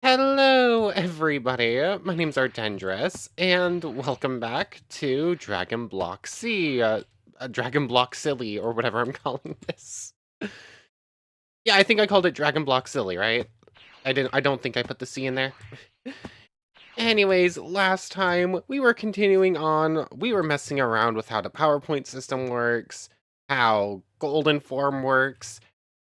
Hello, everybody. My name's Artendris, and welcome back to Dragon Block C, Dragon Block Silly, or whatever I'm calling this. Yeah, I think I called it Dragon Block Silly, right? I don't think I put the C in there. Anyways, last time we were continuing on, we were messing around with how the PowerPoint system works, how Golden Form works,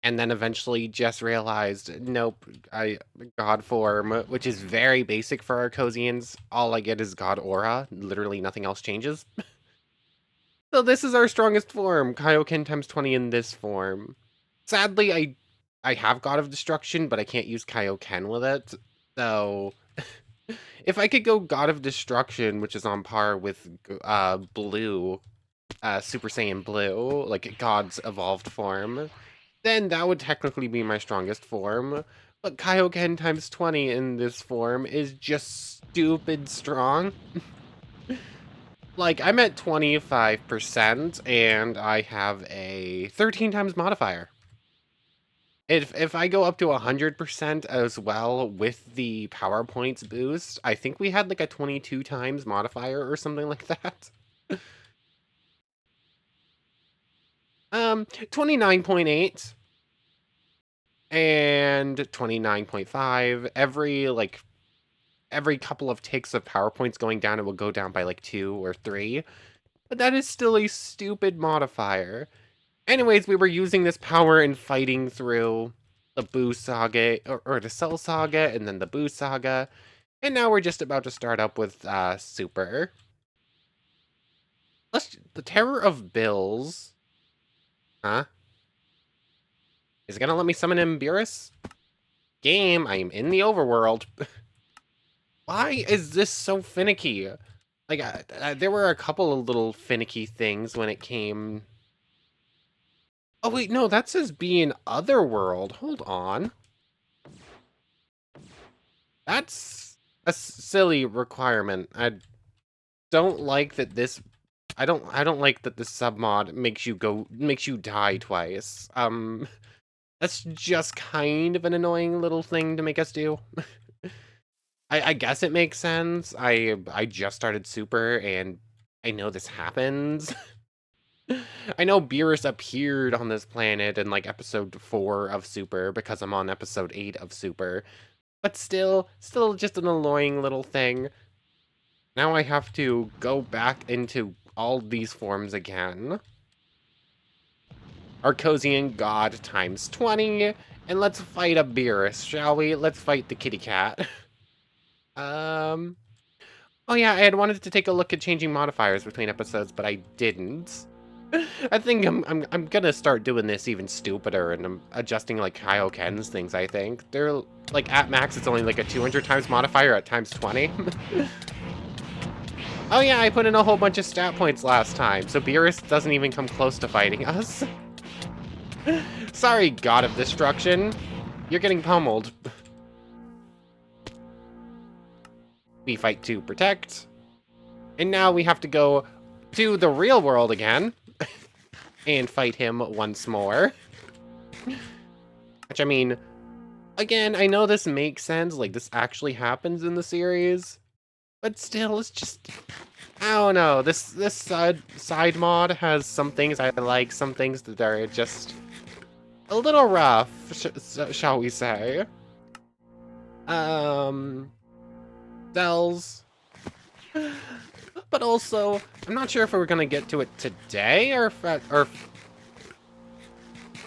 and then eventually just realized, nope, I God Form, which is very basic for Arcosians. All I get is God Aura. Literally nothing else changes. So this is our strongest form, Kaioken times 20 in this form. Sadly, I have God of Destruction, but I can't use Kaioken with it. So if I could go God of Destruction, which is on par with Blue, Super Saiyan Blue, like God's evolved form, then that would technically be my strongest form. But Kaioken times 20 in this form is just stupid strong. Like, I'm at 25%, and I have a 13 times modifier. If I go up to 100% as well with the PowerPoints boost, I think we had like a 22 times modifier or something like that. 29.8 and 29.5. Every couple of ticks of PowerPoints going down, it will go down by like 2 or 3. But that is still a stupid modifier. Anyways, we were using this power and fighting through the Boo Saga, or the Cell Saga, and then the Boo Saga. And now we're just about to start up with Super. The Terror of Bills. Huh? Is it gonna let me summon Beerus? Game, I am in the overworld. Why is this so finicky? Like, there were a couple of little finicky things when it came... Oh, wait, no, that says be in Otherworld. Hold on. That's a silly requirement. I don't like that this... I don't like that this submod makes you die twice. That's just kind of an annoying little thing to make us do. I guess it makes sense. I just started Super, and I know this happens. I know Beerus appeared on this planet in, like, episode 4 of Super, because I'm on episode 8 of Super. But still just an annoying little thing. Now I have to go back into all these forms again. Arcosian God times 20, and let's fight a Beerus, shall we? Let's fight the kitty cat. Oh yeah, I had wanted to take a look at changing modifiers between episodes, but I didn't. I think I'm gonna start doing this even stupider, and I'm adjusting like Kaioken's things, I think. They're like at max it's only like a 200 times modifier at times 20. Oh yeah, I put in a whole bunch of stat points last time, so Beerus doesn't even come close to fighting us. Sorry, God of Destruction. You're getting pummeled. We fight to protect. And now we have to go to the real world again. And fight him once more. Which, I mean, again, I know this makes sense. Like, this actually happens in the series. But still, it's just... I don't know. This side mod has some things I like, some things that are just a little rough, shall we say. Cells. But also, I'm not sure if we're gonna get to it today, or I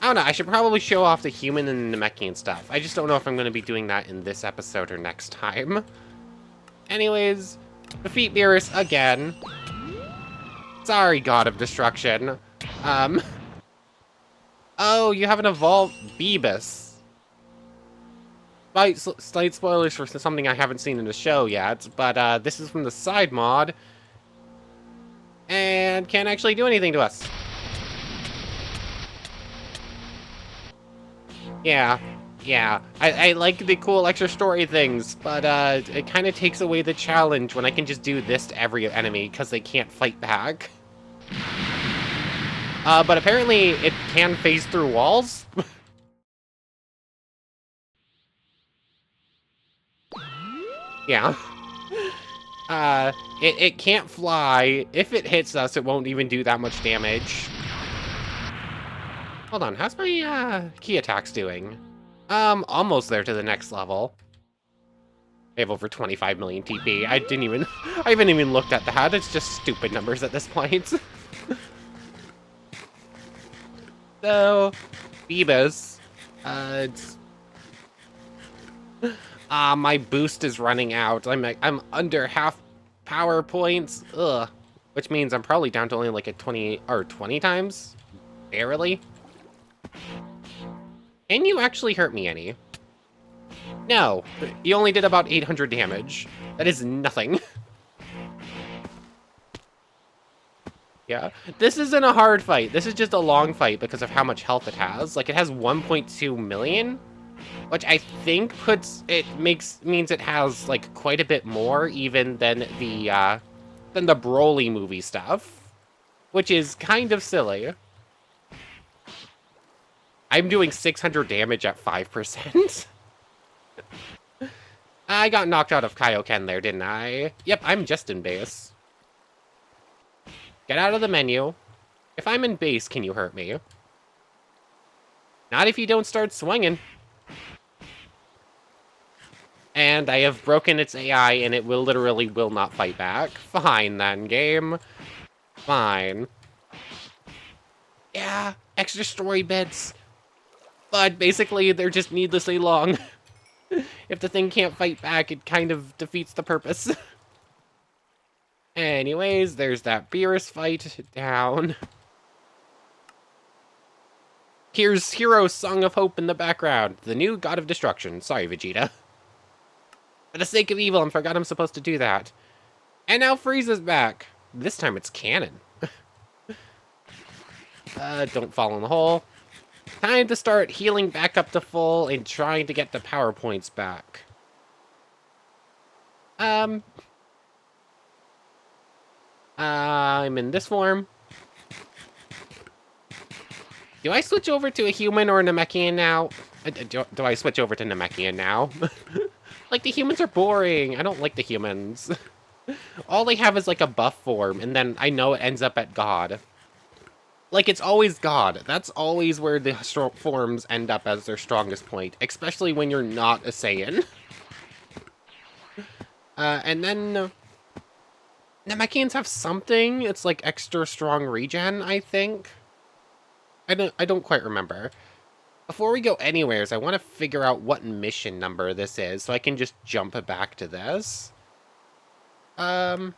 don't know, I should probably show off the human and Namekian stuff. I just don't know if I'm gonna be doing that in this episode or next time. Anyways, defeat Beerus again. Sorry, God of Destruction. Oh, you haven't evolved Beebus. Slight spoilers for something I haven't seen in the show yet, but this is from the side mod. And can't actually do anything to us. Yeah. I like the cool extra story things, but it kind of takes away the challenge when I can just do this to every enemy because they can't fight back. But apparently it can phase through walls. Yeah. It can't fly. If it hits us, it won't even do that much damage. Hold on, how's my, key attacks doing? Almost there to the next level. I have over 25 million TP. I haven't even looked at that. It's just stupid numbers at this point. So, Phoebus, my boost is running out. I'm under half power points. Ugh. Which means I'm probably down to only like a 20 times? Barely. Can you actually hurt me any? No. You only did about 800 damage. That is nothing. Yeah. This isn't a hard fight. This is just a long fight because of how much health it has. Like, it has 1.2 million, which I think means it has, like, quite a bit more even than the Broly movie stuff, which is kind of silly. I'm doing 600 damage at 5%. I got knocked out of Kaioken there, didn't I? Yep, I'm just in base. Get out of the menu. If I'm in base, can you hurt me? Not if you don't start swinging. And I have broken its AI, and it literally will not fight back. Fine, then, game. Fine. Yeah, extra story bits. But basically, they're just needlessly long. If the thing can't fight back, it kind of defeats the purpose. Anyways, there's that Beerus fight down. Here's Hero's Song of Hope in the background. The new God of Destruction. Sorry, Vegeta. For the sake of evil, I forgot I'm supposed to do that. And now Frieza's back. This time it's canon. Don't fall in the hole. Time to start healing back up to full and trying to get the power points back. I'm in this form. Do I switch over to a human or a Namekian now? Do I switch over to Namekian now? Like, the humans are boring. I don't like the humans. All they have is, like, a buff form, and then I know it ends up at God. Like, it's always God. That's always where the forms end up as their strongest point, especially when you're not a Saiyan. And then Namekians have something. It's like extra strong regen, I think. I don't quite remember. Before we go anywheres, I want to figure out what mission number this is, so I can just jump back to this. You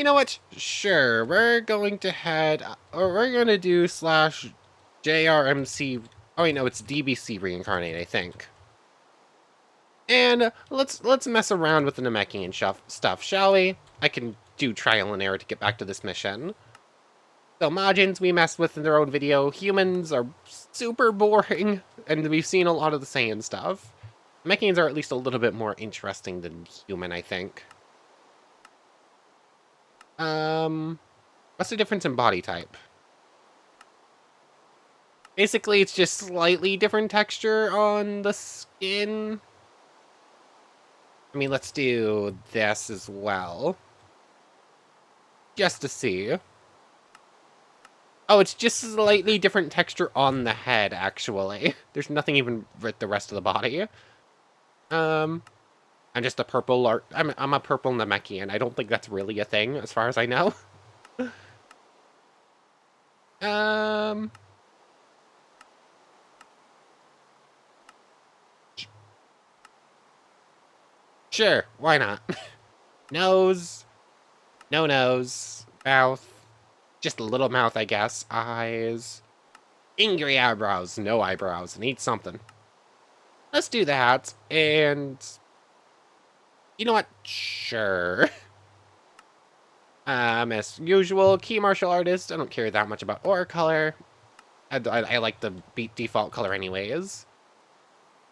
know what? Sure, we're going to do /JRMC. Oh wait, no, it's DBC reincarnate, I think. And let's mess around with the Namekian stuff, shall we? I can do trial and error to get back to this mission. So Majins we messed with in their own video. Humans are super boring, and we've seen a lot of the Saiyan stuff. Namekians are at least a little bit more interesting than human, I think. What's the difference in body type? Basically, it's just slightly different texture on the skin. I mean, let's do this as well. Just to see. Oh, it's just slightly different texture on the head, actually. There's nothing even with the rest of the body. I'm just a purple I'm a purple Namekian. I don't think that's really a thing, as far as I know. Sure, why not? Nose. No nose. Mouth. Just a little mouth, I guess. Eyes. Angry eyebrows. No eyebrows. Need something. Let's do that. And you know what? Sure. As usual, key martial artist. I don't care that much about aura color. I like the default color anyways.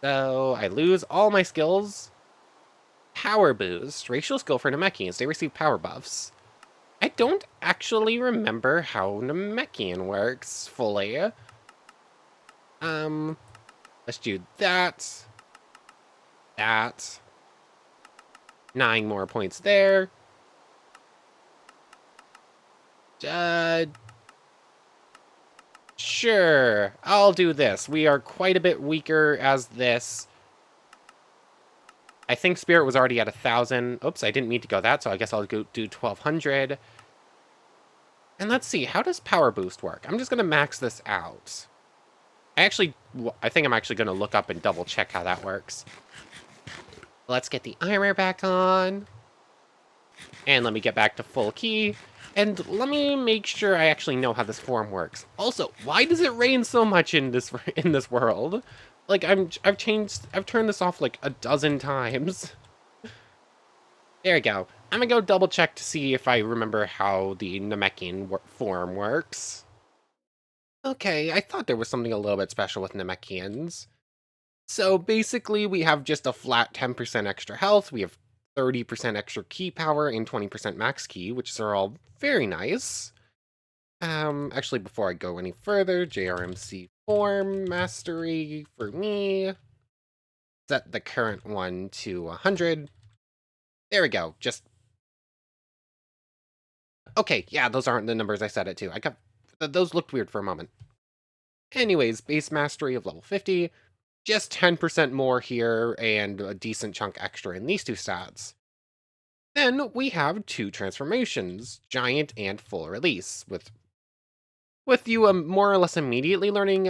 So I lose all my skills. Power boost. Racial skill for Namekians. They receive power buffs. I don't actually remember how Namekian works fully. Let's do that. that. 9 more points there. Sure, I'll do this. We are quite a bit weaker as this. I think Spirit was already at 1,000. Oops, I didn't mean to go that, so I guess I'll go do 1,200. And let's see, how does Power Boost work? I'm just going to max this out. I think I'm actually going to look up and double check how that works. Let's get the armor back on. And let me get back to full key. And let me make sure I actually know how this form works. Also, why does it rain so much in this world? Like, I've turned this off like a dozen times. There we go. I'm gonna go double check to see if I remember how the Namekian form works. Okay, I thought there was something a little bit special with Namekians. So basically, we have just a flat 10% extra health, we have 30% extra key power, and 20% max key, which are all very nice. Actually, before I go any further, JRMC form mastery for me. Set the current one to 100. There we go, just... Okay, yeah, those aren't the numbers I set it to. Those looked weird for a moment. Anyways, base mastery of level 50. Just 10% more here, and a decent chunk extra in these two stats. Then we have 2 transformations, Giant and Full Release, with you more or less immediately learning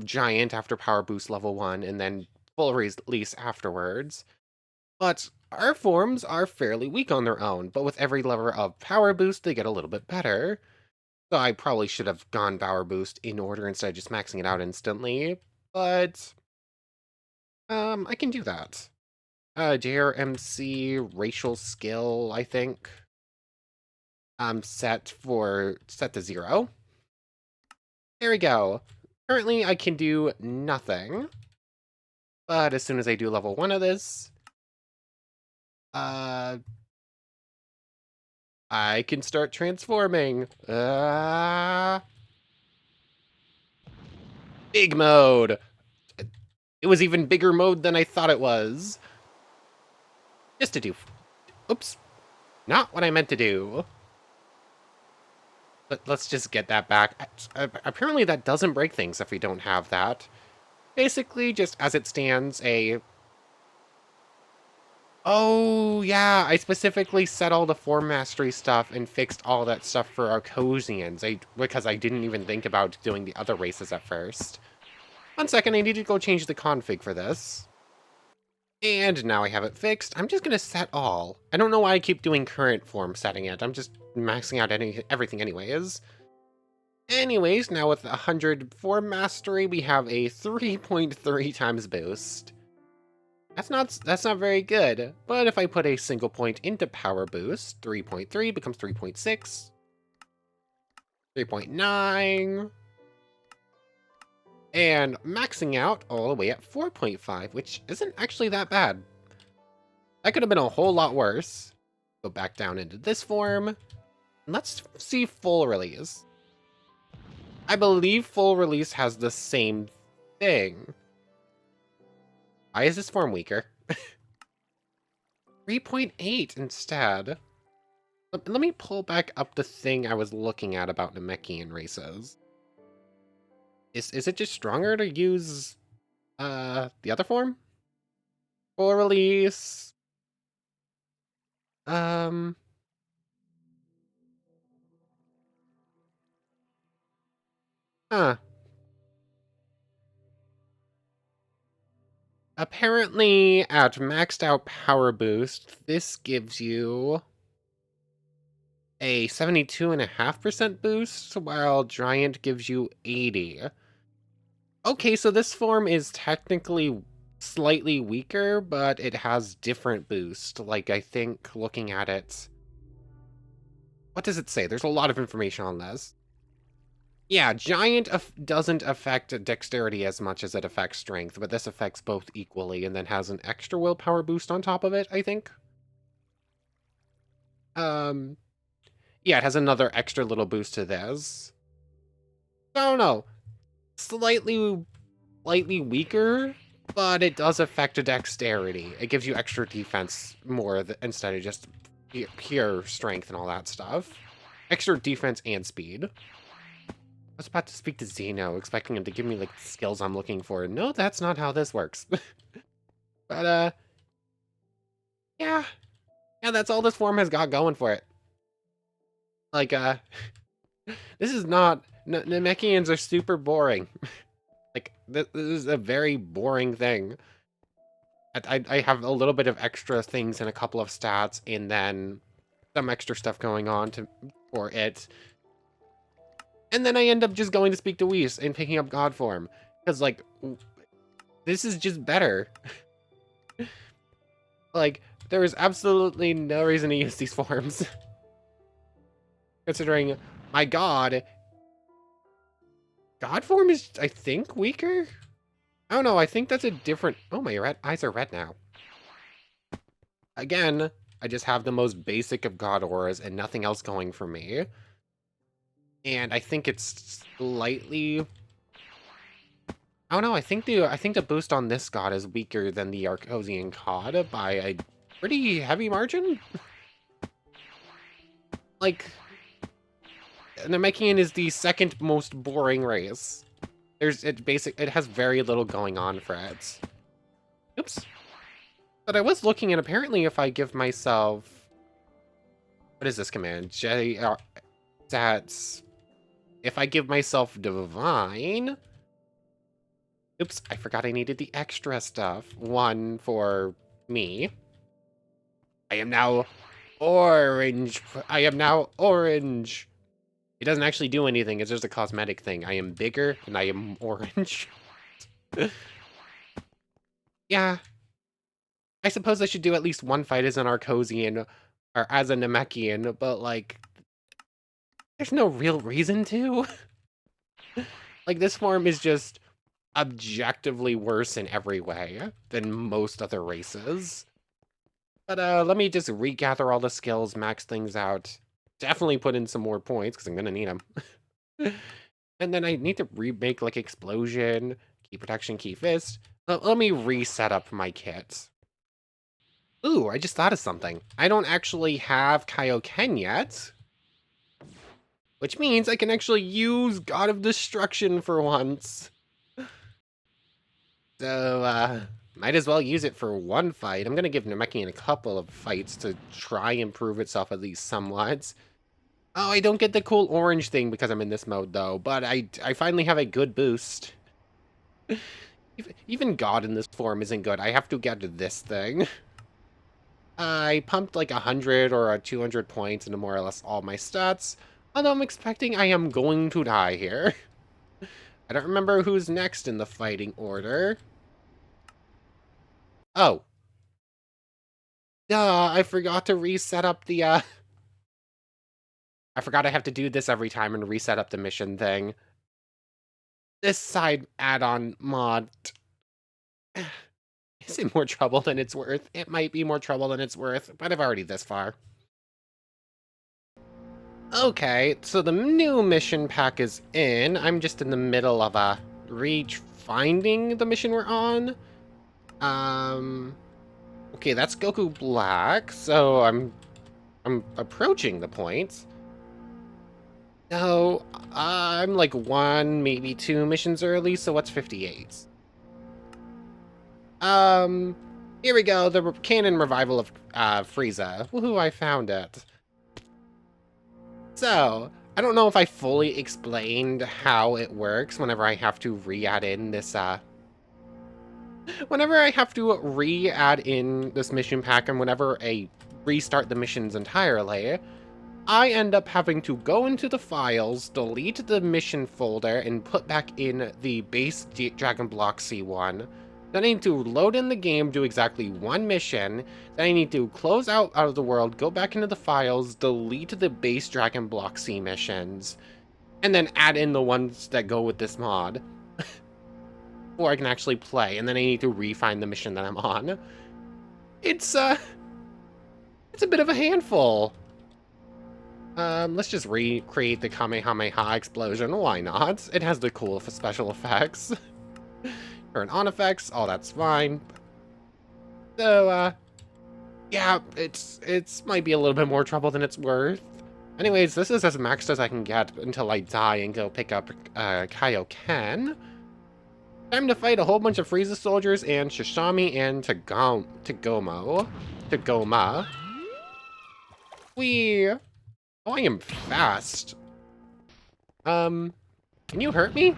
Giant after Power Boost level 1, and then Full Release afterwards. But our forms are fairly weak on their own, but with every level of Power Boost, they get a little bit better. So I probably should have gone Power Boost in order instead of just maxing it out instantly, but... I can do that. JRMC racial skill, I think. Set to 0. There we go. Currently, I can do nothing. But as soon as I do level 1 of this, I can start transforming. Big mode. It was even bigger mode than I thought it was. Just to do... Oops. Not what I meant to do. But let's just get that back. Apparently that doesn't break things if we don't have that. Basically, just as it stands, Oh, yeah, I specifically set all the form mastery stuff and fixed all that stuff for Arcosians, because I didn't even think about doing the other races at first. 1 second, I need to go change the config for this. And now I have it fixed. I'm just going to set all. I don't know why I keep doing current form setting it. I'm just maxing out everything anyways. Anyways, now with 100 form mastery, we have a 3.3 times boost. That's not very good, but if I put a single point into power boost, 3.3 becomes 3.6, 3.9, and maxing out all the way at 4.5, which isn't actually that bad. That could have been a whole lot worse. Go back down into this form, and let's see full release. I believe full release has the same thing. Why is this form weaker? 3.8 instead. Let me pull back up the thing I was looking at about Namekian races. Is it just stronger to use the other form? Full release. Huh. Apparently, at maxed out power boost, this gives you a 72.5% boost, while Giant gives you 80. Okay, so this form is technically slightly weaker, but it has different boost. Like, I think looking at it... What does it say? There's a lot of information on this. Yeah, Giant doesn't affect dexterity as much as it affects strength, but this affects both equally, and then has an extra willpower boost on top of it, I think. Yeah, it has another extra little boost to this. I don't know. Slightly weaker, but it does affect dexterity. It gives you extra defense more instead of just pure strength and all that stuff. Extra defense and speed. I was about to speak to Zeno, expecting him to give me, like, the skills I'm looking for. No, that's not how this works. But, yeah. Yeah, that's all this form has got going for it. Like, this is not... Namekians are super boring. Like, this is a very boring thing. I have a little bit of extra things and a couple of stats, and then some extra stuff going on for it. And then I end up just going to speak to Whis and picking up God form. Because, like, this is just better. Like, there is absolutely no reason to use these forms. Considering my God form is, I think, weaker? I don't know, I think that's a different... Oh, my eyes are red now. Again, I just have the most basic of God auras and nothing else going for me. And I think it's slightly... I don't know, I think the boost on this God is weaker than the Arcosian God by a pretty heavy margin? Like, Namekian is the second most boring race. It has very little going on for it. Oops. But I was looking, and apparently if I give myself... What is this command? That's... If I give myself Divine... Oops, I forgot I needed the extra stuff. One for me. I am now orange. I am now orange. It doesn't actually do anything. It's just a cosmetic thing. I am bigger and I am orange. Yeah. I suppose I should do at least one fight as an Arcosian or as a Namekian, but, like, there's no real reason to. Like, this form is just objectively worse in every way than most other races. But let me just regather all the skills, max things out. Definitely put in some more points, because I'm going to need them. And then I need to remake, like, Explosion, Key Protection, Key Fist. Let me reset up my kit. Ooh, I just thought of something. I don't actually have Kaioken yet. Which means I can actually use God of Destruction for once. So, might as well use it for one fight. I'm going to give Namekian a couple of fights to try and prove itself at least somewhat. Oh, I don't get the cool orange thing because I'm in this mode, though. But I finally have a good boost. Even God in this form isn't good. I have to get this thing. I pumped like 100 or 200 points into more or less all my stats. Although I'm expecting I am going to die here. I don't remember who's next in the fighting order. Oh. Duh, I forgot to reset up the, I forgot I have to do this every time and reset up the mission thing. This side add-on mod... Is it more trouble than it's worth? It might be more trouble than it's worth, but I've already this far. Okay, so the new mission pack is in. I'm just in the middle of finding the mission we're on. Okay, that's Goku Black, so I'm approaching the point. No, I'm like 1, maybe 2 missions early, so what's 58? Here we go, the canon revival of Frieza. Woohoo, I found it. So, I don't know if I fully explained how it works whenever I have to re-add in this, whenever I have to re-add in this mission pack and whenever I restart the missions entirely, I end up having to go into the files, delete the mission folder, and put back in the base Dragon Block C1. Then I need to load in the game, do exactly 1 mission. Then I need to close out of the world, go back into the files, delete the base Dragon Block C missions, and then add in the ones that go with this mod. Before I can actually play, and then I need to re-find the mission that I'm on. It's a bit of a handful. Let's just recreate the Kamehameha explosion. Why not? It has the cool special effects. Turn on effects, all that's fine. So, yeah, it's might be a little bit more trouble than it's worth. Anyways, this is as maxed as I can get until I die and go pick up Kaioken. Time to fight a whole bunch of Frieza soldiers and Shishami and Tagoma. Oh, I am fast. Can you hurt me?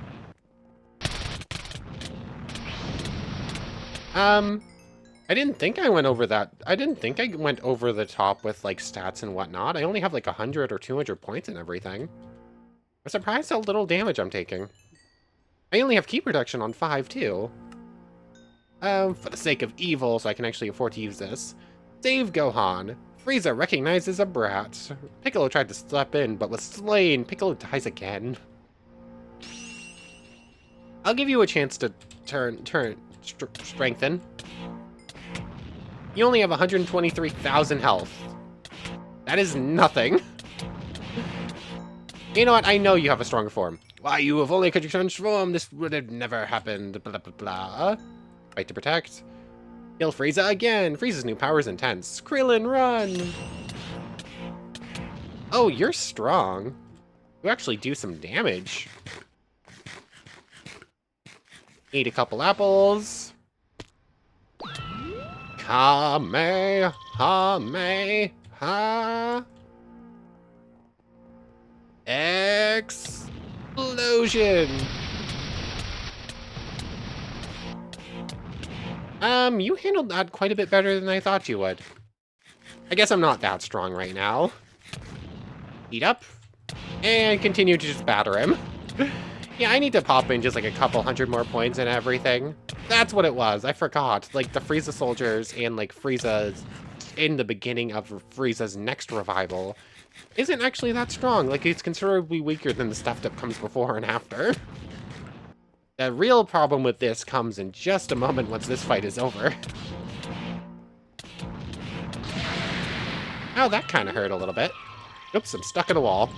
I didn't think I went over that. I didn't think I went over the top with, like, stats and whatnot. I only have, like, 100 or 200 points and everything. I'm surprised how little damage I'm taking. I only have key protection on 5, too. For the sake of evil, so I can actually afford to use this. Save Gohan. Frieza recognizes a brat. Piccolo tried to step in, but was slain. Piccolo dies again. I'll give you a chance to strengthen. You only have 123,000 health. That is nothing. You know what? I know you have a stronger form. Why, you have only could you transform. This would have never happened. Blah, blah, blah. Fight to protect. Kill Frieza again. Frieza's new power is intense. Krillin, run. Oh, you're strong. You actually do some damage. Eat a couple apples. Kamehameha. Explosion. You handled that quite a bit better than I thought you would. I guess I'm not that strong right now. Eat up. And continue to just batter him. Yeah, I need to pop in just like a couple hundred more points and everything. That's what it was. I forgot. Like, the Frieza soldiers and, like, Frieza's in the beginning of Frieza's next revival isn't actually that strong. Like, it's considerably weaker than the stuff that comes before and after. The real problem with this comes in just a moment once this fight is over. Oh, that kind of hurt a little bit. Oops, I'm stuck in a wall.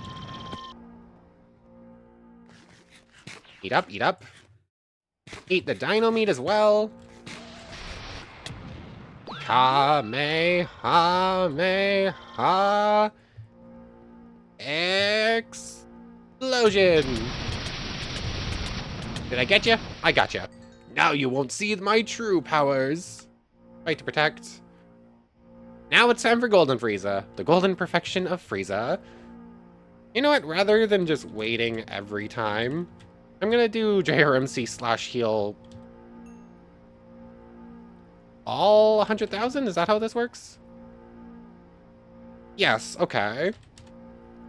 Eat up, eat up. Eat the dino meat as well. Kamehameha. Explosion. Did I get you? I got you. Now you won't see my true powers. Fight to protect. Now it's time for Golden Frieza. The golden perfection of Frieza. You know what? Rather than just waiting every time, I'm gonna do JRMC/heal all 100,000? Is that how this works? Yes, okay.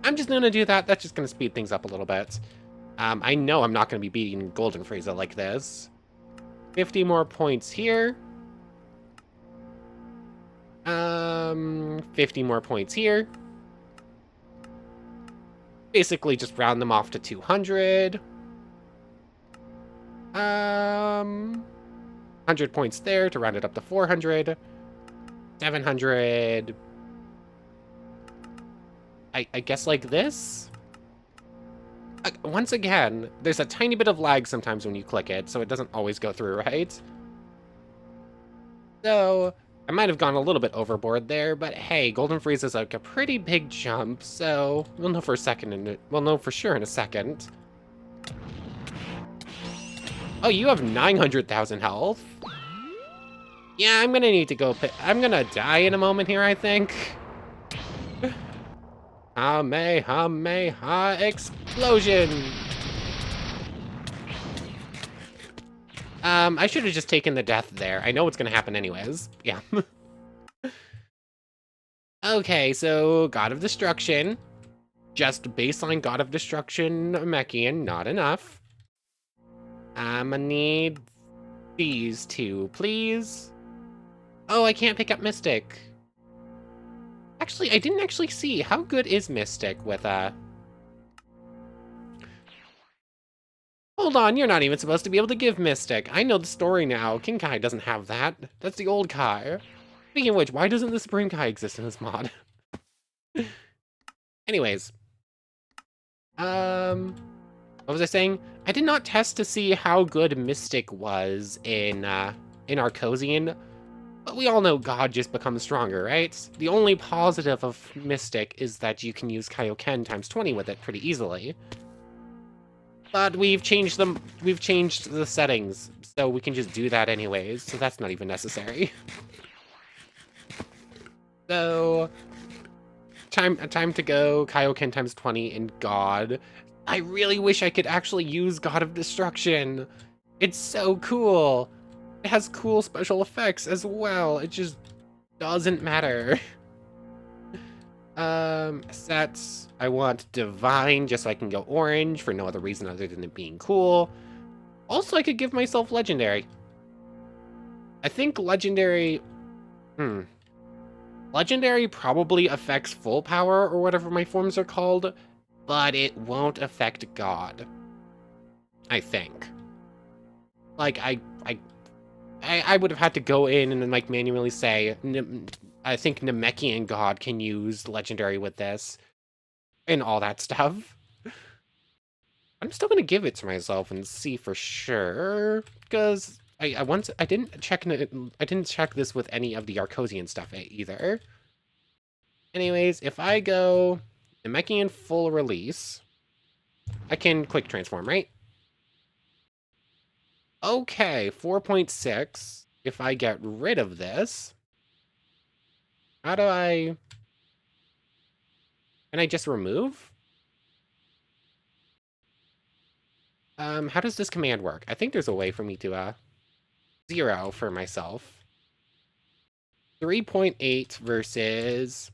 I'm just gonna do that. That's just gonna speed things up a little bit. I know I'm not gonna be beating Golden Frieza like this. 50 more points here. 50 more points here. Basically just round them off to 200. 100 points there to round it up to 400. 700. I guess like this? Once again, there's a tiny bit of lag sometimes when you click it, so it doesn't always go through, right? So, I might have gone a little bit overboard there, but hey, Golden Frieza's like a pretty big jump, so we'll know for a second, we'll know for sure in a second. Oh, you have 900,000 health? Yeah, I'm gonna need to go I'm gonna die in a moment here, I think. Kamehameha explosion! I should have just taken the death there. I know what's gonna happen anyways. Yeah. Okay, so God of Destruction. Just baseline God of Destruction Namekian, not enough. I'm gonna need these two, please. Oh, I can't pick up Mystic. Actually, I didn't actually see. How good is Mystic with Hold on, you're not even supposed to be able to give Mystic. I know the story now. King Kai doesn't have that. That's the old Kai. Speaking of which, why doesn't the Supreme Kai exist in this mod? Anyways. What was I saying? I did not test to see how good Mystic was in Arcosian, but we all know God just becomes stronger, right? The only positive of Mystic is that you can use Kaioken times 20 with it pretty easily. But we've changed the settings, so we can just do that anyways, so that's not even necessary. So, time to go, Kaioken times 20 and God. I really wish I could actually use God of Destruction. It's so cool. It has cool special effects as well. It just doesn't matter. Sets. I want Divine just so I can go orange for no other reason other than it being cool. Also, I could give myself Legendary. I think Legendary... Legendary probably affects full power or whatever my forms are called, but it won't affect God. I think. Like, I would have had to go in and then, like, manually say, I think Namekian God can use Legendary with this, and all that stuff. I'm still gonna give it to myself and see for sure, because I didn't check this with any of the Arcosian stuff either. Anyways, if I go Namekian full release, I can quick transform, right? Okay, 4.6. If I get rid of this, how do I... Can I just remove? How does this command work? I think there's a way for me to, 0 for myself. 3.8 versus...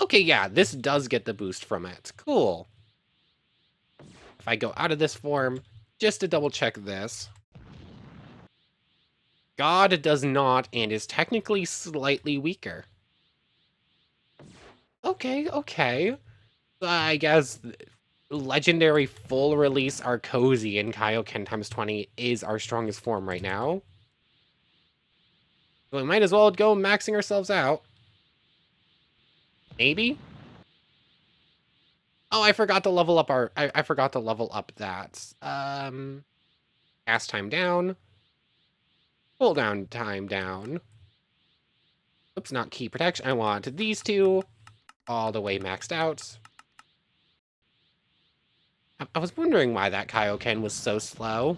Okay, yeah, this does get the boost from it. Cool. If I go out of this form, just to double check this. God does not, and is technically slightly weaker. Okay. I guess Legendary full release Arcosian Kaioken times 20 is our strongest form right now. So we might as well go maxing ourselves out. Maybe? Oh, I forgot to level up our... I forgot to level up that. Cast time down. Cooldown time down. Oops, not key protection. I want these two all the way maxed out. I was wondering why that Kaioken was so slow.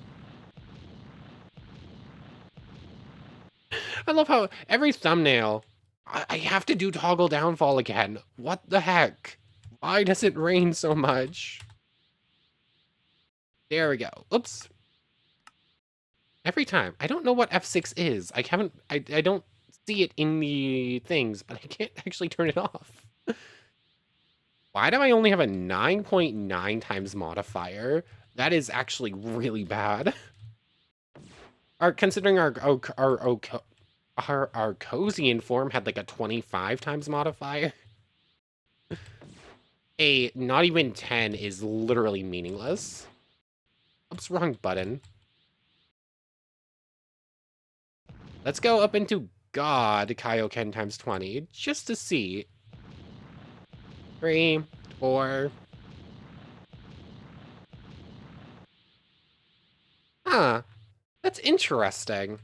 I love how every thumbnail, I have to do toggle downfall again. What the heck? Why does it rain so much? There we go. Oops. Every time. I don't know what F6 is. I don't see it in the things, but I can't actually turn it off. Why do I only have a 9.9 times modifier? That is actually really bad. Considering our Arcosian form had like a 25 times modifier. A not even 10 is literally meaningless. Oops, wrong button. Let's go up into God Kaioken times 20 just to see. 3, 4. Huh. That's interesting.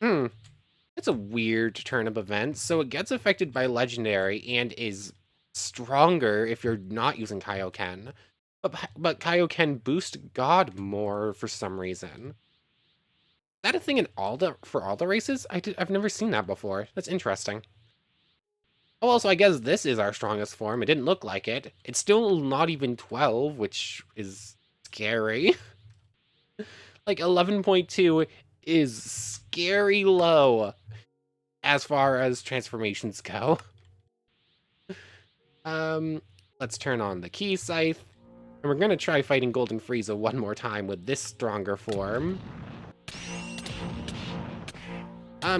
It's a weird turn of events. So it gets affected by Legendary and is stronger if you're not using Kaioken. But Kaioken boost God more for some reason. Is that a thing for all the races? I've never seen that before. That's interesting. Oh, also, I guess this is our strongest form. It didn't look like it. It's still not even 12, which is scary. Like, 11.2 is scary low as far as transformations go. Let's turn on the Key Scythe. And we're going to try fighting Golden Frieza one more time with this stronger form.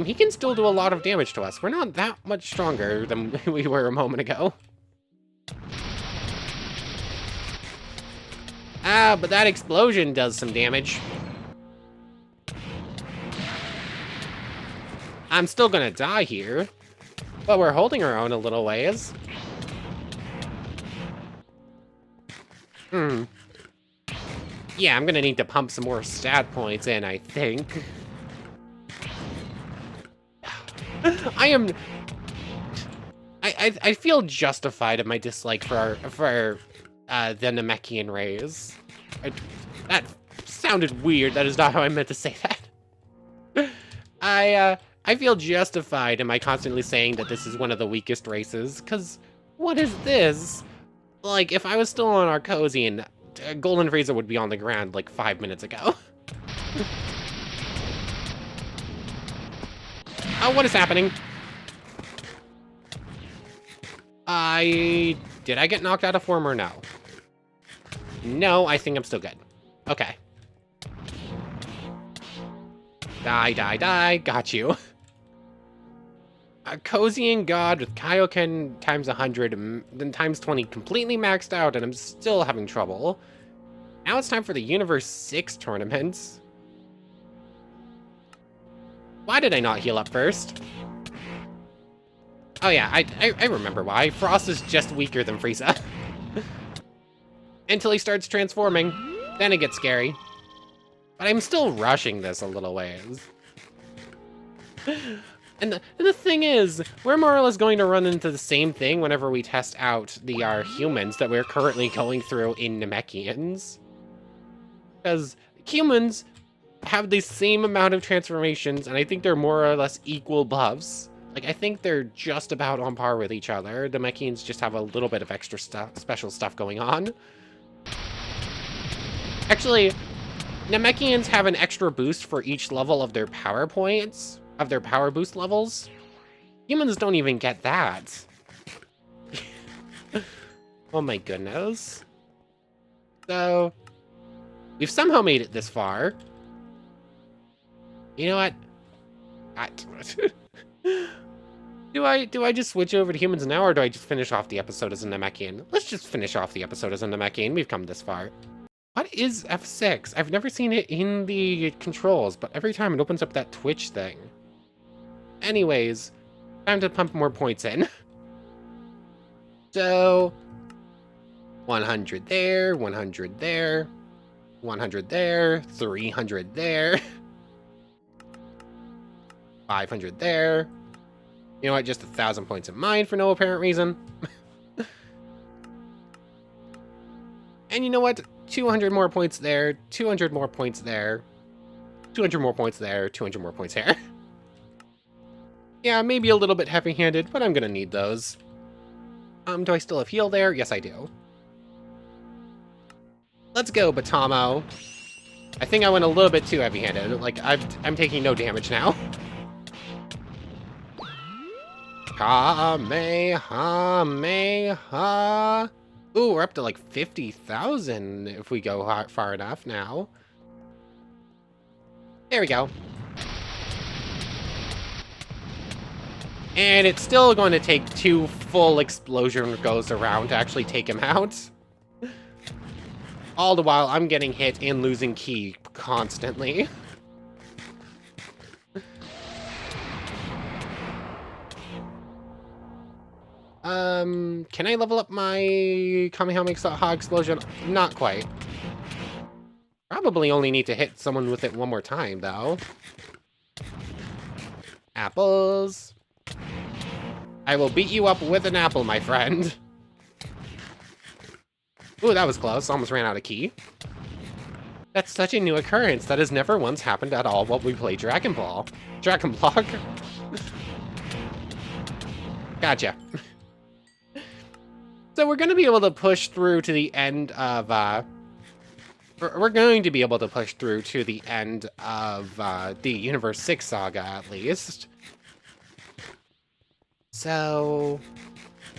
He can still do a lot of damage to us. We're not that much stronger than we were a moment ago. But that explosion does some damage. I'm still gonna die here, but we're holding our own a little ways. Hmm. Yeah, I'm gonna need to pump some more stat points in, I think. I am... I feel justified in my dislike for the Namekian rays. That sounded weird. That is not how I meant to say that. I feel justified in my constantly saying that this is one of the weakest races, because what is this? Like, if I was still on Arcosian, Golden Razor would be on the ground like 5 minutes ago. Oh, what is happening? Did I get knocked out of form or no? No, I think I'm still good. Okay. Die, die, die. Got you. Arcosian God with Kaioken times 100, then times 20 completely maxed out, and I'm still having trouble. Now it's time for the Universe 6 tournaments. Why did I not heal up first? Oh yeah, I remember why. Frost is just weaker than Frieza. Until he starts transforming. Then it gets scary. But I'm still rushing this a little ways. And the thing is, we're more or less going to run into the same thing whenever we test out the humans that we're currently going through in Namekians. Because humans have the same amount of transformations, and I think they're more or less equal buffs. Like, I think they're just about on par with each other. The Namekians just have a little bit of extra stuff, special stuff going on. Actually, Namekians have an extra boost for each level of their power points, of their power boost levels. Humans don't even get that. Oh my goodness. So, we've somehow made it this far. You know what? Do I just switch over to humans now, or do I just finish off the episode as a Namekian? Let's just finish off the episode as a Namekian. We've come this far. What is F6? I've never seen it in the controls, but every time it opens up that Twitch thing. Anyways, time to pump more points in. So, 100 there, 100 there, 100 there, 300 there, 500 there. You know what, just 1,000 points in mine for no apparent reason. And you know what, 200 more points there, 200 more points there, 200 more points there, 200 more points here. Yeah, maybe a little bit heavy-handed, but I'm gonna need those. Do I still have heal there? Yes, I do. Let's go, Batamo. I think I went a little bit too heavy-handed. Like, I'm taking no damage now. Kamehameha. Ooh, we're up to like 50,000 if we go far enough now. There we go. And it's still going to take 2 full explosion goes around to actually take him out. All the while, I'm getting hit and losing ki constantly. Can I level up my Kamehameha explosion? Not quite. Probably only need to hit someone with it one more time, though. Apples. I will beat you up with an apple, my friend. Ooh, that was close. Almost ran out of ki. That's such a new occurrence. That has never once happened at all while we play Dragon Ball. Dragon Block. Gotcha. So we're going to be able to push through to the end of, we're going to be able to push through to the end of, the Universe 6 saga, at least. So,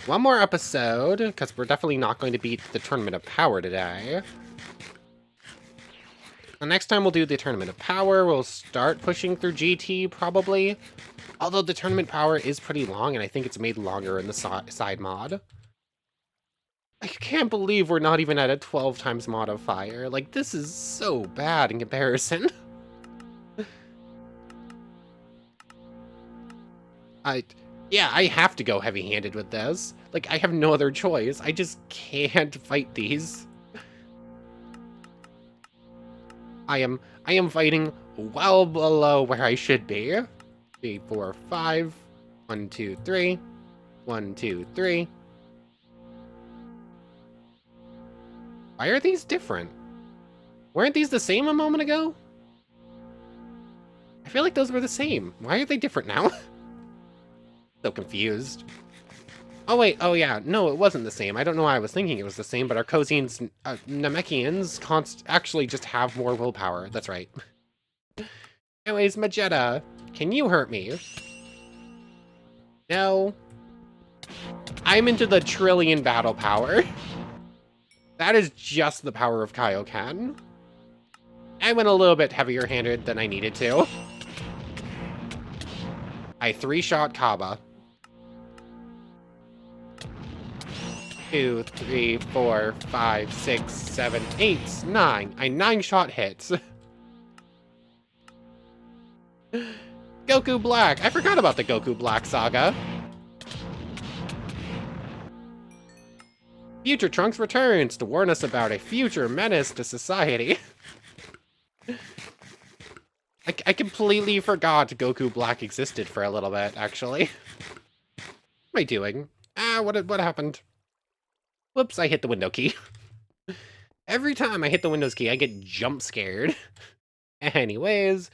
one more episode, because we're definitely not going to beat the Tournament of Power today. The next time we'll do the Tournament of Power, we'll start pushing through GT, probably. Although the Tournament Power is pretty long, and I think it's made longer in the side mod. I can't believe we're not even at a 12 times modifier. Like, this is so bad in comparison. Yeah, I have to go heavy-handed with this. Like, I have no other choice. I just can't fight these. I am fighting well below where I should be. 3, 4, 5. 1, 2, 3. 1, 2, 3. Why are these different? Weren't these the same a moment ago? I feel like those were the same. Why are they different now? So confused. Oh wait, oh yeah, no, it wasn't the same. I don't know why I was thinking it was the same, but our Cosians, Namekians actually just have more willpower. That's right. Anyways, Magetta, can you hurt me? No. I'm into the trillion battle power. That is just the power of Kaioken. I went a little bit heavier-handed than I needed to. I 3-shot Kaba. 2, 3, 4, 5, 6, 7, 8, 9. I 9-shot hits. Goku Black. I forgot about the Goku Black saga. Future Trunks returns to warn us about a future menace to society. I completely forgot Goku Black existed for a little bit, actually. What am I doing? What happened? Whoops, I hit the window key. Every time I hit the Windows key, I get jump scared. Anyways,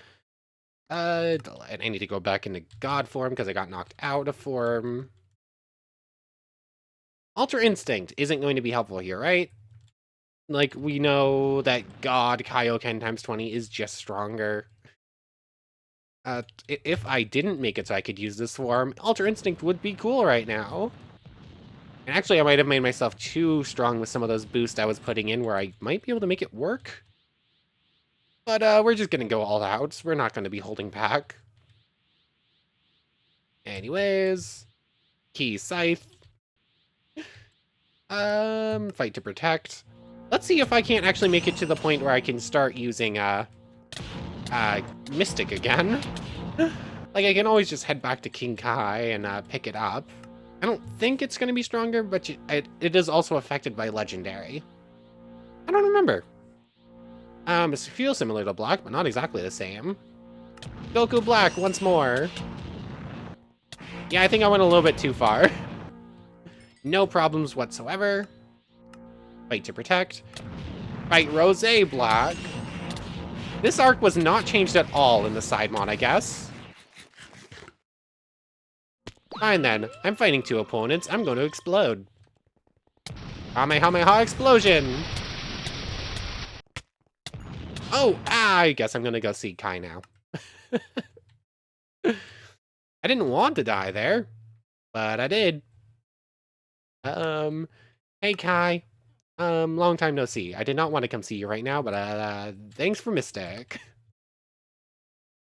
I need to go back into God form because I got knocked out of form. Ultra Instinct isn't going to be helpful here, right? Like, we know that God Kaioken times 20 is just stronger. If I didn't make it so I could use this form, Ultra Instinct would be cool right now. And actually, I might have made myself too strong with some of those boosts I was putting in where I might be able to make it work. But we're just gonna go all out. We're not gonna be holding back. Anyways, Key Scythe. Fight to protect. Let's see if I can't actually make it to the point where I can start using Mystic again. Like, I can always just head back to King Kai and pick it up. I don't think it's going to be stronger, but it is also affected by Legendary. I don't remember. It feels similar to Black, but not exactly the same. Goku Black once more. Yeah, I think I went a little bit too far. No problems whatsoever. Fight to protect. Fight Rose Black. This arc was not changed at all in the side mod, I guess. Fine then. I'm fighting 2 opponents. I'm going to explode. Kamehameha explosion! Oh, I guess I'm going to go see Kai now. I didn't want to die there, but I did. Hey Kai. Long time no see. I did not want to come see you right now, but thanks for Mystic.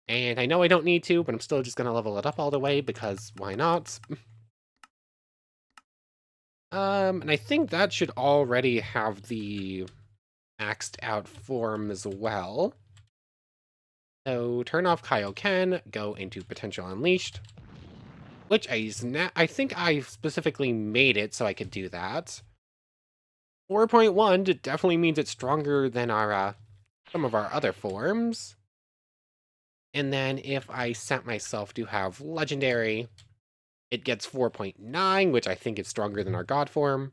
And I know I don't need to, but I'm still just gonna level it up all the way, because why not? And I think that should already have the maxed out form as well. So turn off Kaioken, go into Potential Unleashed, which I think I specifically made it so I could do that. 4.1 definitely means it's stronger than our some of our other forms. And then if I set myself to have Legendary, it gets 4.9, which I think is stronger than our God form.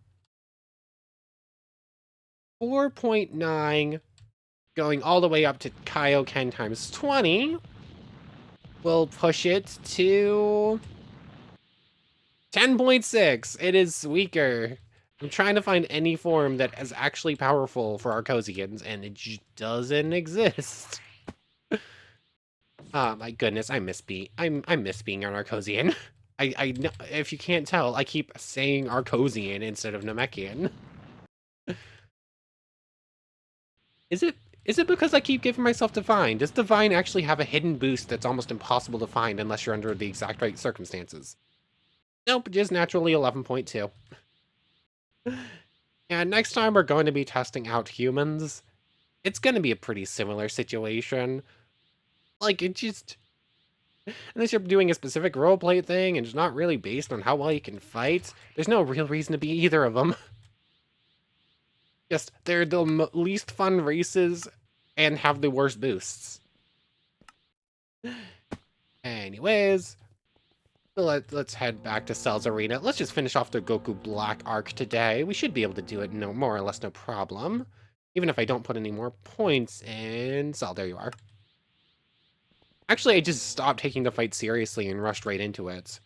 4.9, going all the way up to Kaioken times 20, will push it to 10.6. It is weaker. I'm trying to find any form that is actually powerful for Arcosians, and it just doesn't exist. Oh my goodness, I miss being an Arcosian. I if you can't tell, I keep saying Arcosian instead of Namekian. Is it because I keep giving myself Divine? Does Divine actually have a hidden boost that's almost impossible to find unless you're under the exact right circumstances? Nope, just naturally 11.2. And next time we're going to be testing out humans. It's going to be a pretty similar situation. Like, it just... Unless you're doing a specific roleplay thing and it's not really based on how well you can fight, there's no real reason to be either of them. Just, they're the least fun races and have the worst boosts. Anyways, let's head back to Cell's Arena. Let's just finish off the Goku Black arc today. We should be able to do it more or less no problem. Even if I don't put any more points in Cell. There you are. Actually, I just stopped taking the fight seriously and rushed right into it.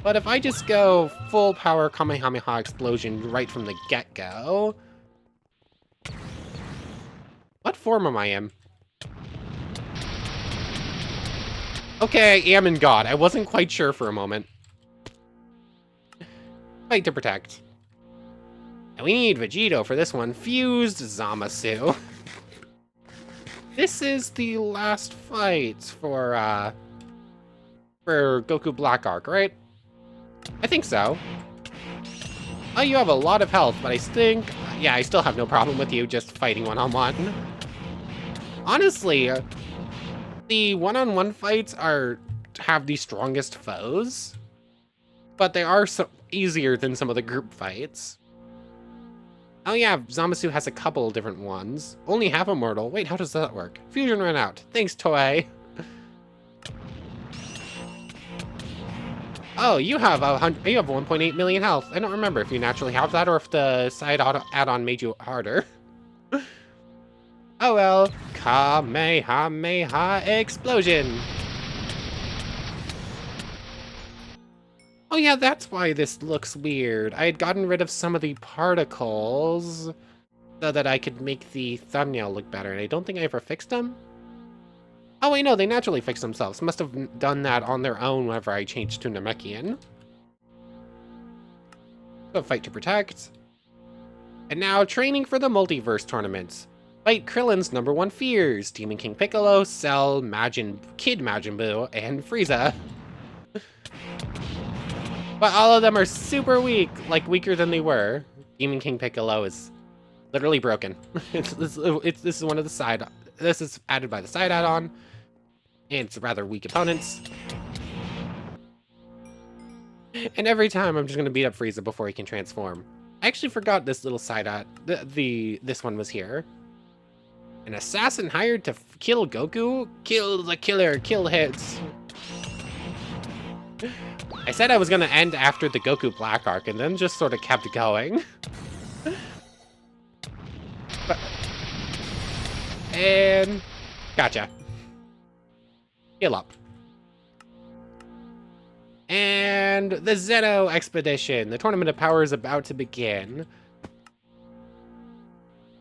But if I just go full power Kamehameha explosion right from the get-go... What form am I in? Okay, I am in God. I wasn't quite sure for a moment. Fight to protect. And we need Vegito for this one. Fused Zamasu. This is the last fight for Goku Black Arc, right? I think so. Oh, you have a lot of health, but I think... Yeah, I still have no problem with you just fighting one-on-one. Honestly, the one-on-one fights have the strongest foes, but they are easier than some of the group fights. Oh yeah, Zamasu has a couple different ones. Only half immortal. Wait, how does that work? Fusion ran out. Thanks, Toei. Oh, you have 1.8 million health. I don't remember if you naturally have that or if the side add-on made you harder. Oh well. Kamehameha explosion. Oh yeah, that's why this looks weird. I had gotten rid of some of the particles so that I could make the thumbnail look better, and I don't think I ever fixed them. Oh wait, no, they naturally fixed themselves. Must have done that on their own whenever I changed to Namekian. So fight to protect. And now training for the multiverse tournaments. Fight Krillin's #1 fears, Demon King Piccolo, Cell, Kid Majin Buu, and Frieza. But all of them are super weak, like weaker than they were. Demon King Piccolo is literally broken. This is one of the side. This is added by the side add-on, and it's rather weak opponents. And every time I'm just gonna beat up Frieza before he can transform. I actually forgot this little side this one was here. An assassin hired to kill Goku? Kill the killer, kill hits. I said I was gonna end after the Goku Black arc and then just sort of kept going. And gotcha. Heal up. And the Zeno expedition. The Tournament of Power is about to begin.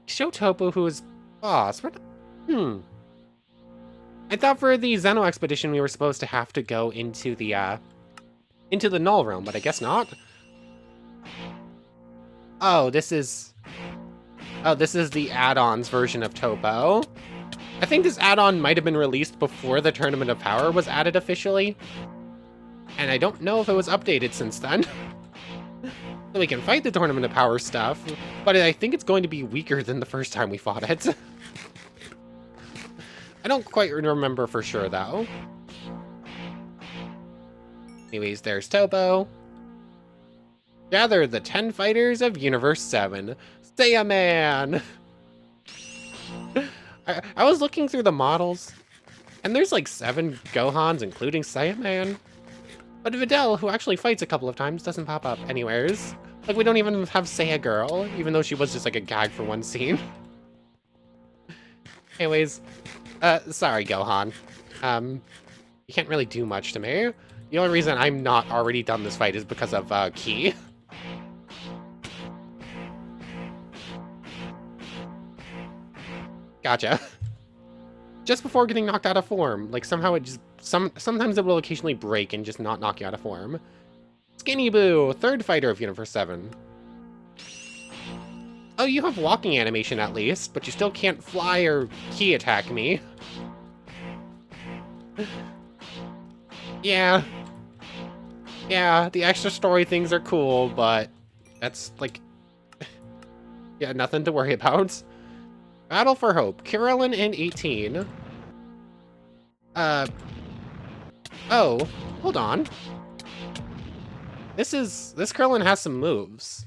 Show Topo who is boss. I thought for the Zeno expedition we were supposed to have to go into the Null Realm, but I guess not. Oh, this is the add-ons version of Topo. I think this add-on might have been released before the Tournament of Power was added officially. And I don't know if it was updated since then. So we can fight the Tournament of Power stuff, but I think it's going to be weaker than the first time we fought it. I don't quite remember for sure, though. Anyways, there's Topo. Gather the 10 fighters of Universe 7. Saiyaman! I was looking through the models, and there's like 7 Gohans, including Saiyaman. But Videl, who actually fights a couple of times, doesn't pop up anywheres. Like, we don't even have Saiya Girl, even though she was just like a gag for one scene. Anyways, sorry, Gohan. You can't really do much to me. The only reason I'm not already done this fight is because of, Ki. Gotcha. Just before getting knocked out of form. Like, somehow it just... Sometimes it will occasionally break and just not knock you out of form. Skinny Boo, 3rd fighter of Universe 7. Oh, you have walking animation at least, but you still can't fly or Ki attack me. Yeah. Yeah, the extra story things are cool, but that's, like... yeah, nothing to worry about. Battle for Hope, Krillin in 18. Oh, hold on. This Krillin has some moves.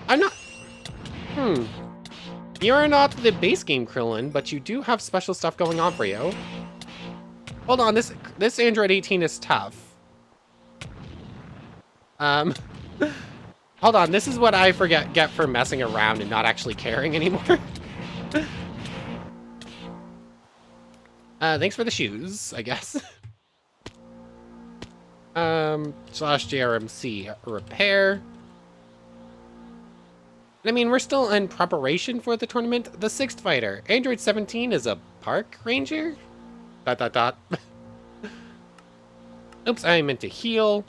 I'm not... You're not the base game Krillin, but you do have special stuff going on for you. Hold on, this Android 18 is tough. Hold on, this is what I get for messing around and not actually caring anymore. Thanks for the shoes, I guess. Slash JRMC repair. I mean, we're still in preparation for the tournament. The 6th fighter, Android 17, is a park ranger? ... Oops, I meant to heal.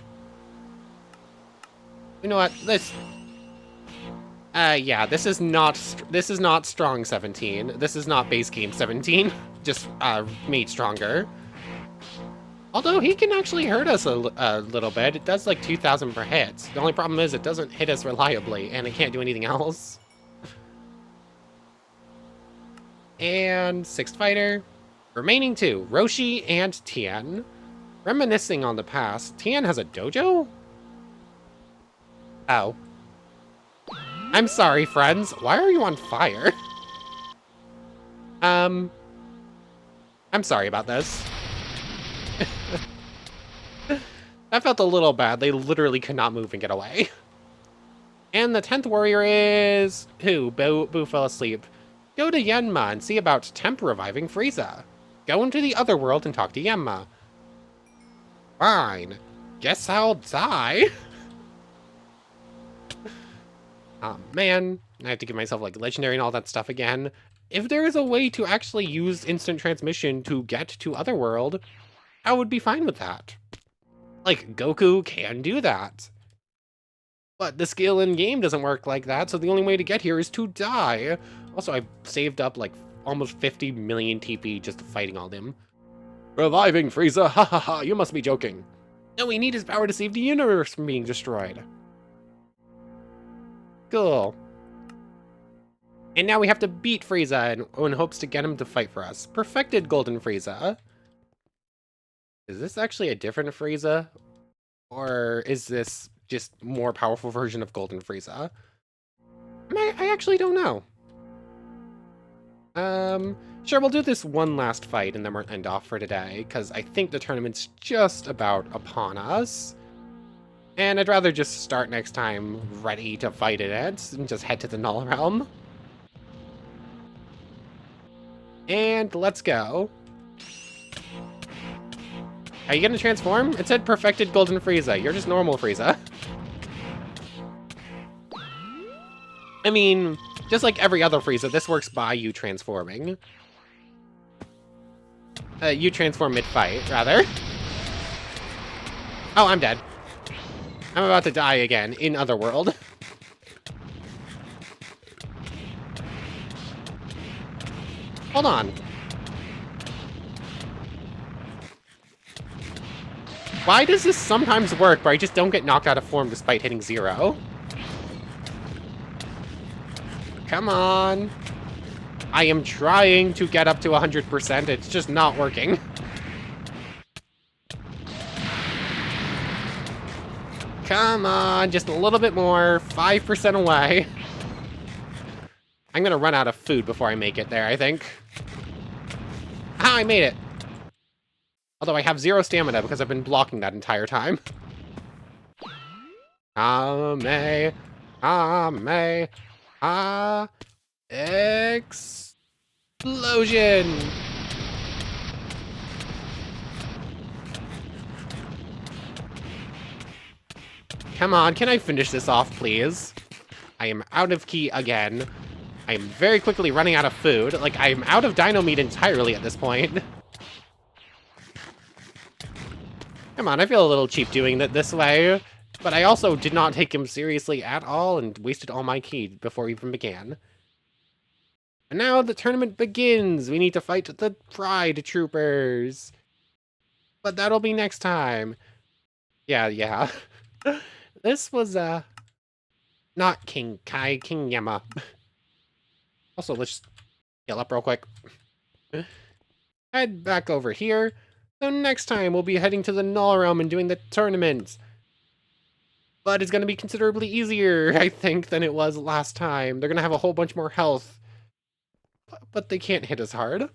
You know what? Yeah, this is not strong 17. This is not base game 17. Just made stronger. Although he can actually hurt us a little bit. It does like 2,000 per hit. The only problem is it doesn't hit us reliably, and it can't do anything else. And 6th fighter. Remaining 2, Roshi and Tien. Reminiscing on the past, Tien has a dojo? Oh. I'm sorry, friends. Why are you on fire? I'm sorry about this. That felt a little bad. They literally could not move and get away. And the 10th warrior is... who? Boo fell asleep. Go to Yenma and see about temp reviving Frieza. Go into the other world and talk to Yenma. Fine. Guess I'll die. Oh, man. I have to give myself, like, legendary and all that stuff again. If there is a way to actually use instant transmission to get to Otherworld, I would be fine with that. Like, Goku can do that. But the skill in-game doesn't work like that, so the only way to get here is to die. Also, I've saved up, like, almost 50 million TP just fighting all them. Reviving Frieza, ha ha ha, you must be joking. No, we need his power to save the universe from being destroyed. Cool. And now we have to beat Frieza in hopes to get him to fight for us. Perfected Golden Frieza. Is this actually a different Frieza? Or is this just more powerful version of Golden Frieza? I actually don't know. Sure, we'll do this one last fight and then we'll end off for today, because I think the tournament's just about upon us. And I'd rather just start next time ready to fight in it and just head to the Null Realm. And let's go. Are you gonna transform? It said Perfected Golden Frieza. You're just normal Frieza. I mean, just like every other Frieza, this works by you transforming. You transform mid-fight, rather. Oh, I'm dead. I'm about to die again in Otherworld. Hold on. Why does this sometimes work, but I just don't get knocked out of form despite hitting 0? Come on. I am trying to get up to 100%. It's just not working. Come on, just a little bit more. 5% away. I'm gonna run out of food before I make it there, I think. Ah, I made it. Although I have 0 stamina because I've been blocking that entire time. Explosion! Come on, can I finish this off, please? I am out of ki again. I am very quickly running out of food. Like, I am out of dino meat entirely at this point. Come on, I feel a little cheap doing it this way. But I also did not take him seriously at all and wasted all my ki before we even began. And now the tournament begins. We need to fight the Pride Troopers. But that'll be next time. Yeah. This was, not King Kai, King Yama. Also, let's heal up real quick. Head back over here. So next time, we'll be heading to the Null Realm and doing the tournament. But it's going to be considerably easier, I think, than it was last time. They're going to have a whole bunch more health. but they can't hit as hard.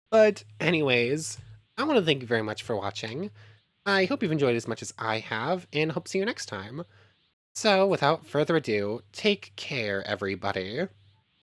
But anyways, I want to thank you very much for watching. I hope you've enjoyed as much as I have, and hope to see you next time. So, without further ado, take care, everybody.